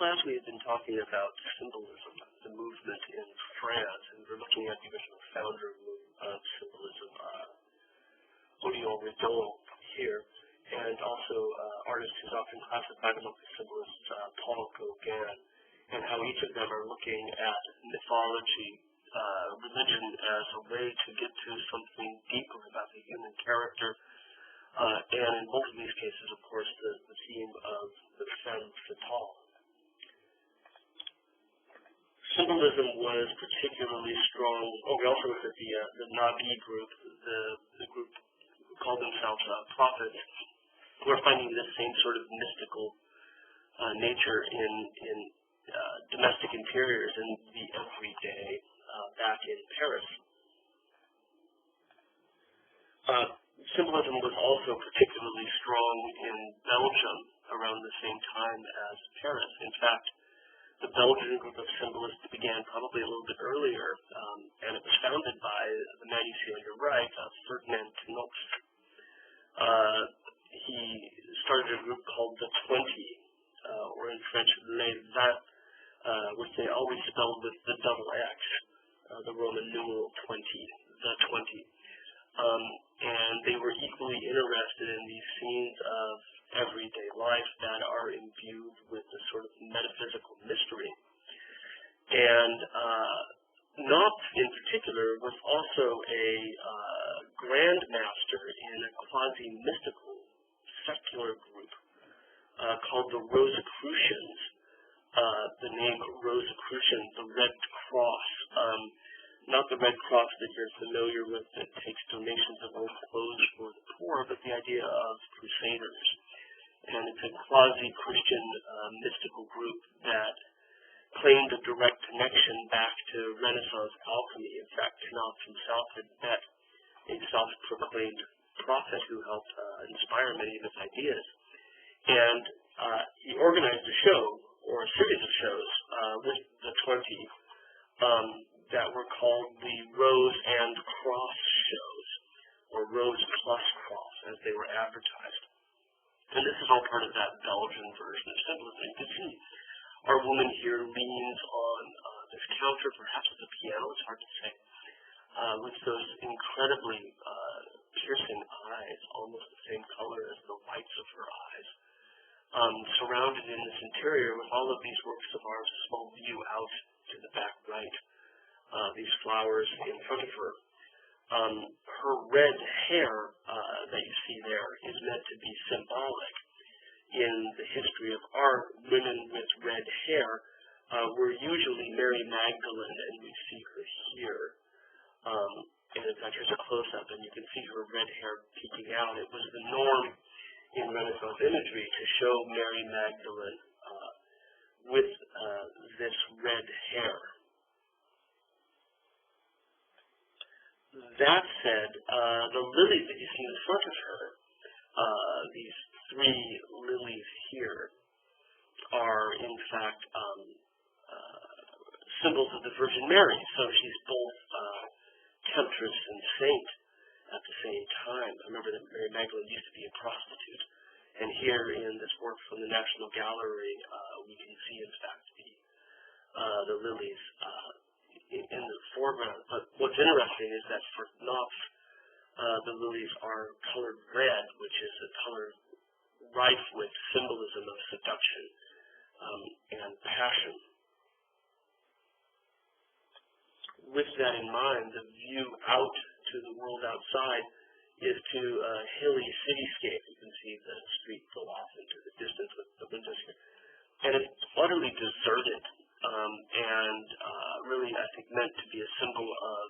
class we had been talking about symbolism, the movement in France, and we're looking at the original founder of symbolism, Odilon Redon here, and also artists who's often classified among the symbolists, Paul Gauguin, and how each of them are looking at mythology, religion as a way to get to something deeper about the human character, and in both of these cases, of course, the theme of the femme fatale. Symbolism was particularly strong. Oh, we also looked at the Nabi group, the group who called themselves prophets, who are finding this same sort of mystical nature in domestic interiors and the everyday back in Paris. Symbolism was also particularly strong in Belgium around the same time as Paris. In fact, the Belgian group of symbolists began probably a little bit earlier, and it was founded by the man you see on your right, Ferdinand Knox. He started a group called the 20, or in French, les 20, which they always spelled with the double X, the Roman numeral 20, the 20. And they were equally interested in these scenes of everyday life that are imbued with a sort of metaphysical mystery. And Knox, in particular, was also a grand master in a quasi-mystical secular group called the Rosicrucians. The name Rosicrucian, the Red Cross. Not the Red Cross that you're familiar with that takes donations of old clothes for the poor, but the idea of crusaders. And it's a quasi-Christian mystical group that claimed a direct connection back to Renaissance alchemy. In fact, Knox himself had met a self-proclaimed prophet who helped inspire many of his ideas. And he organized a show, or a series of shows, with the 20, that were called the Rose and Cross shows, or Rose plus Cross, as they were advertised. And this is all part of that Belgian version of symbolism. You can see our woman here leans on this counter, perhaps with a piano, it's hard to say, with those incredibly piercing eyes, almost the same color as the whites of her eyes. Surrounded in this interior with all of these works of art, a small view out to the back right. These flowers in front of her. Her red hair that you see there is meant to be symbolic. In the history of art, women with red hair were usually Mary Magdalene, and we see her here. And in fact, here's a close-up, and you can see her red hair peeking out. It was the norm in Renaissance imagery to show Mary Magdalene with this red hair. That said, the lilies that you see in front of her, these three lilies here, are in fact symbols of the Virgin Mary. So she's both temptress and saint at the same time. Remember that Mary Magdalene used to be a prostitute. And here in this work from the National Gallery, we can see, in fact, the lilies in the foreground. But what's interesting is that for Knox, the lilies are colored red, which is a color rife with symbolism of seduction and passion. With that in mind, the view out to the world outside is to a hilly cityscape. You can see the street go off into the distance with the windows here. And it's utterly deserted. And really, I think, meant to be a symbol of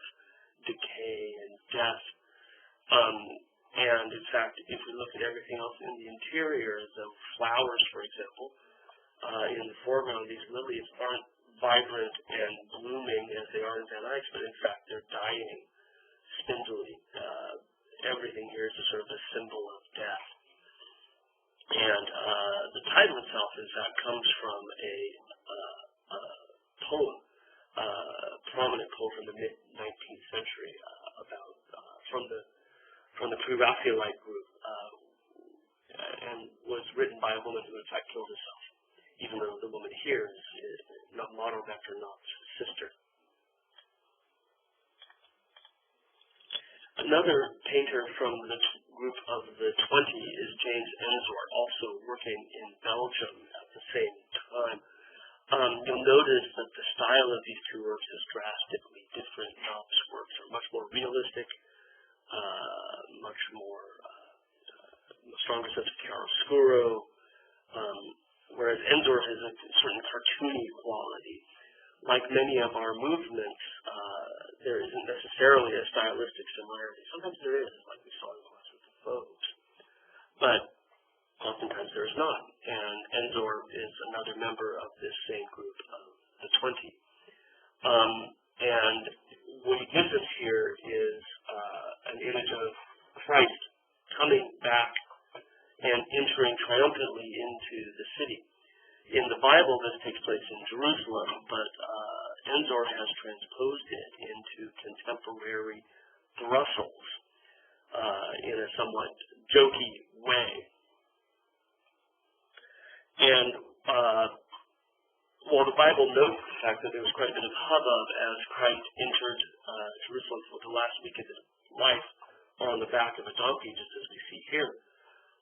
decay and death. And in fact, if we look at everything else in the interior, the flowers, for example, in the foreground, these lilies aren't vibrant and blooming as they are in Van Eyck's, but in fact, they're dying spindly. Everything here is a sort of a symbol of death. And the title itself, in fact, comes from a poem, prominent poem from the mid-19th century from the Pre-Raphaelite group, and was written by a woman who in fact killed herself, even though the woman here is not modeled after Knott's sister. Another painter from the group of the 20 is James Ensor, also working in Belgium at the same time. You'll notice that the style of these two works is drastically different. Knott's works are much more realistic, much more stronger sense of chiaroscuro, whereas Ensor has a certain cartoony quality. Like many of our movements, there isn't necessarily a stylistic similarity. Sometimes there is, like we saw in the class with the Fauves, but oftentimes there's not. And Ensor is another member of this same group of the 20. And what he gives us here is an image of Christ coming back and entering triumphantly into the city. In the Bible, this takes place in Jerusalem, but Ensor has transposed it into contemporary Brussels in a somewhat jokey way. And while the Bible notes the fact that there was quite a bit of hubbub as Christ entered Jerusalem for the last week of his life on the back of a donkey, just as we see here,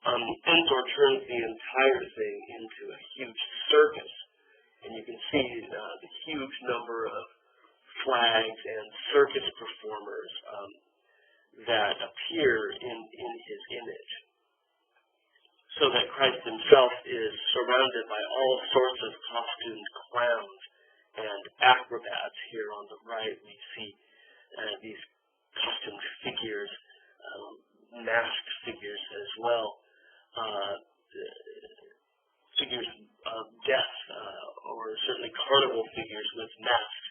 Ensor turns the entire thing into a huge circus. And you can see the huge number of flags and circus performers that appear in his image. So that Christ himself is surrounded by all sorts of costumed clowns and acrobats. Here on the right we see these costumed figures, masked figures as well. Figures of death, or certainly carnival figures with masks,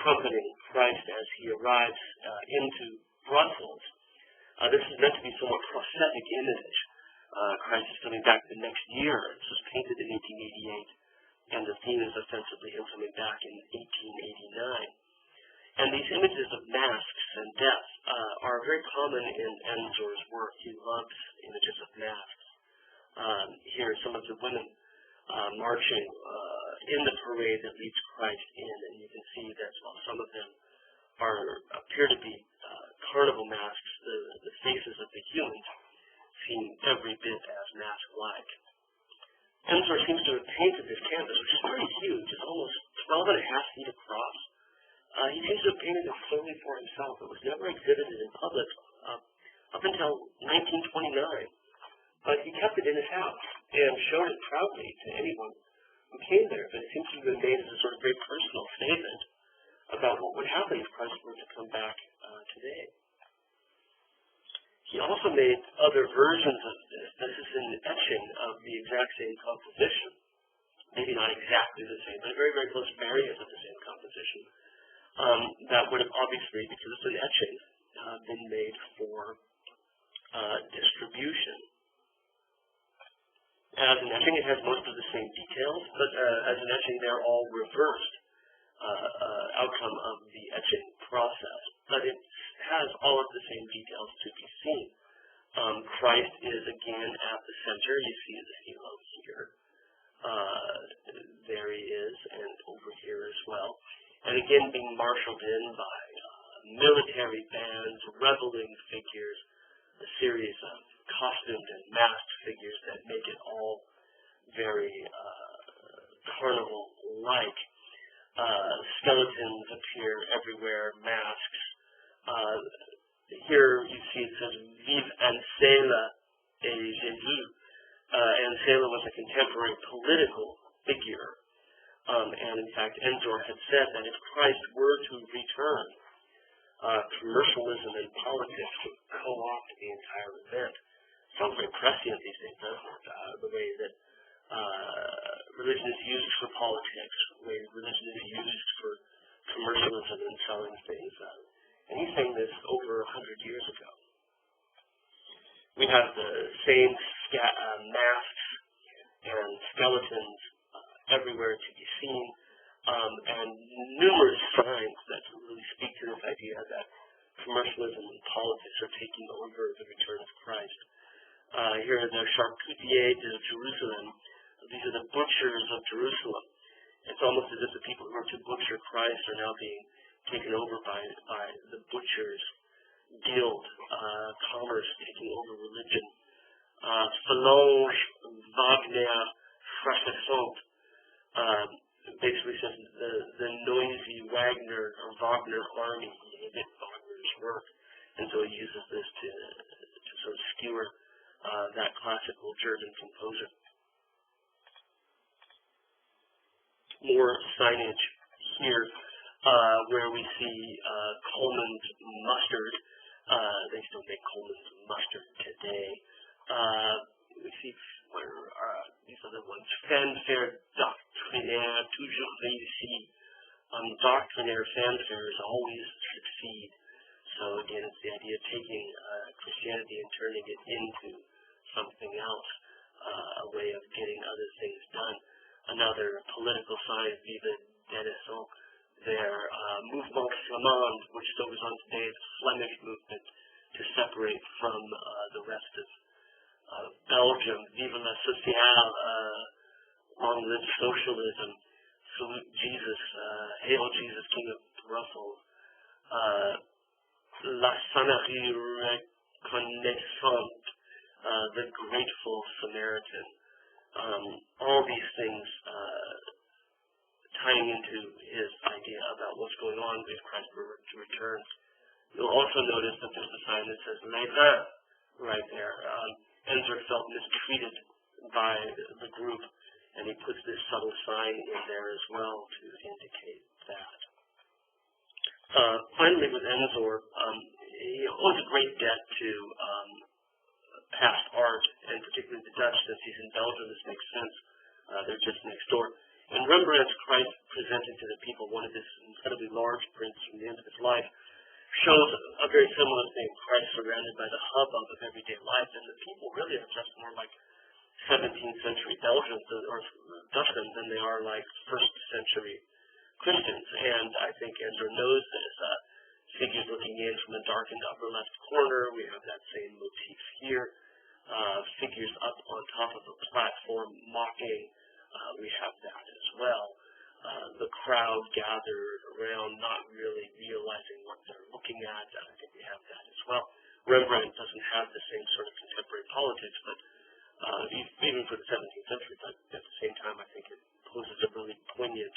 trumpeting Christ as he arrives into Brussels. This is meant to be somewhat prophetic image. Christ is coming back the next year. This was painted in 1888, and the theme is ostensibly him coming back in 1889. And these images of masks and death are very common in Ensor's work. He loves images of masks. Here are some of the women marching in the parade that leads Christ in, and you can see that while some of them appear to be carnival masks, the faces of the humans seem every bit as mask-like. Ensor seems to have painted this canvas, which is pretty huge. It's almost 12.5 feet across. He seems to have painted it solely for himself. It was never exhibited in public up until 1929. But he kept it in his house and showed it proudly to anyone who came there. But it seems to have been made as a sort of very personal statement about what would happen if Christ were to come back today. He also made other versions of this. This is an etching of the exact same composition. Maybe not exactly the same, but a very, very close variant of the same composition. That would have obviously, because it's an etching, been made for distribution. As an etching, it has most of the same details, but as an etching, they're all reversed outcome of the etching process. But it has all of the same details to be seen. Christ is again at the center. You see the halo here. There he is, and over here as well. And again, being marshaled in by military bands, reveling figures, a series of costumed and masked figures that make it all very carnival-like. Skeletons appear everywhere, masks. Here you see it says, Vive Ancela et Jésus. Ancela was a contemporary political figure. And in fact, Ensor had said that if Christ were to return, commercialism and politics would co-opt the entire event. Sounds very prescient these days, doesn't it? The way that religion is used for politics, the way religion is used for commercialism and selling things. And he's saying this over 100 years ago. We have the same masks and skeletons everywhere to be seen, and numerous signs that really speak to this idea that commercialism and politics are taking over the return of Christ. Here are the charcutiers de Jerusalem. These are the butchers of Jerusalem. almost as if the people who are to butcher Christ are now being taken over by the butchers guild, commerce taking over religion. Phalange Wagner Fracassant basically says the noisy Wagner army hated Wagner's work, and so he uses this to sort of skewer that classical German composer. More signage here where we see Coleman's mustard. They still make Coleman's mustard today. We see these other ones. Fanfare doctrinaire, toujours réussi. Doctrinaire fanfares always succeed. So again, it's the idea of taking Christianity and turning it into something else, a way of getting other things done. Another political sign, Vive Denison, their Mouvement Flamand, which still goes on today, the Flemish movement, to separate from the rest of Belgium. Vive la Sociale, long live socialism, salute Jesus, hail Jesus, King of Brussels. La Sannerie Reconnaissante, the Grateful Samaritan. All these things tying into his idea about what's going on with Christ's return. You'll also notice that there's a sign that says Les Vins right there. Enzor felt mistreated by the group, and he puts this subtle sign in there as well to indicate that. Finally, with Enzor, he owes a great debt to past art, and particularly the Dutch. Since he's in Belgium, this makes sense. They're just next door. And Rembrandt's Christ presented to the people, one of his incredibly large prints from the end of his life, shows a very similar thing. Christ surrounded by the hubbub of everyday life, and the people really are just more like 17th century Belgians or Dutchmen than they are like 1st century Christians. And I think Enzor knows this. Figures looking in from the darkened upper left corner. We have that same motif here. Figures up on top of a platform mocking. We have that as well. The crowd gathered around, not really realizing what they're looking at. I think we have that as well. Rembrandt doesn't have the same sort of contemporary politics, but even for the 17th century, but at the same time, I think it poses a really poignant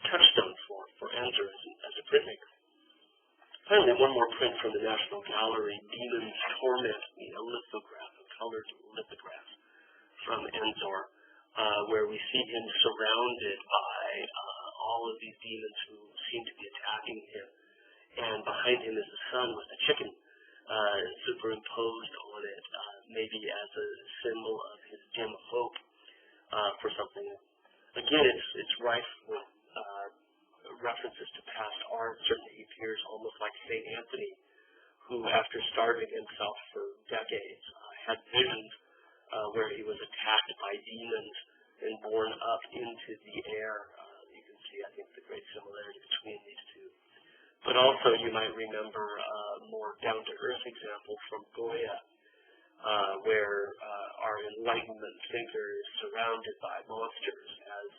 touchstone for Enzor as a printmaker. Finally, one more print from the National Gallery, Demon's Torment, a lithograph, a colored lithograph from Enzor, where we see him surrounded by all of these demons who seem to be attacking him. And behind him is the sun with a chicken superimposed on it, maybe as a symbol of his dim hope for something. Again, it's rife with references to past art. Certainly he appears almost like St. Anthony, who, after starving himself for decades, had visions where he was attacked by demons and borne up into the air. You can see, I think, the great similarity between these two. But also, you might remember a more down-to-earth example from Goya, where our Enlightenment thinker is surrounded by monsters as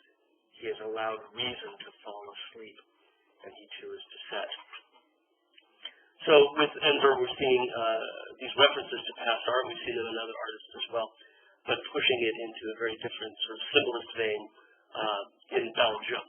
he has allowed reason to fall asleep, and he too is beset. So with Enzor, we're seeing these references to past art. We've seen it in other artists as well, but pushing it into a very different sort of symbolist vein in Belgium.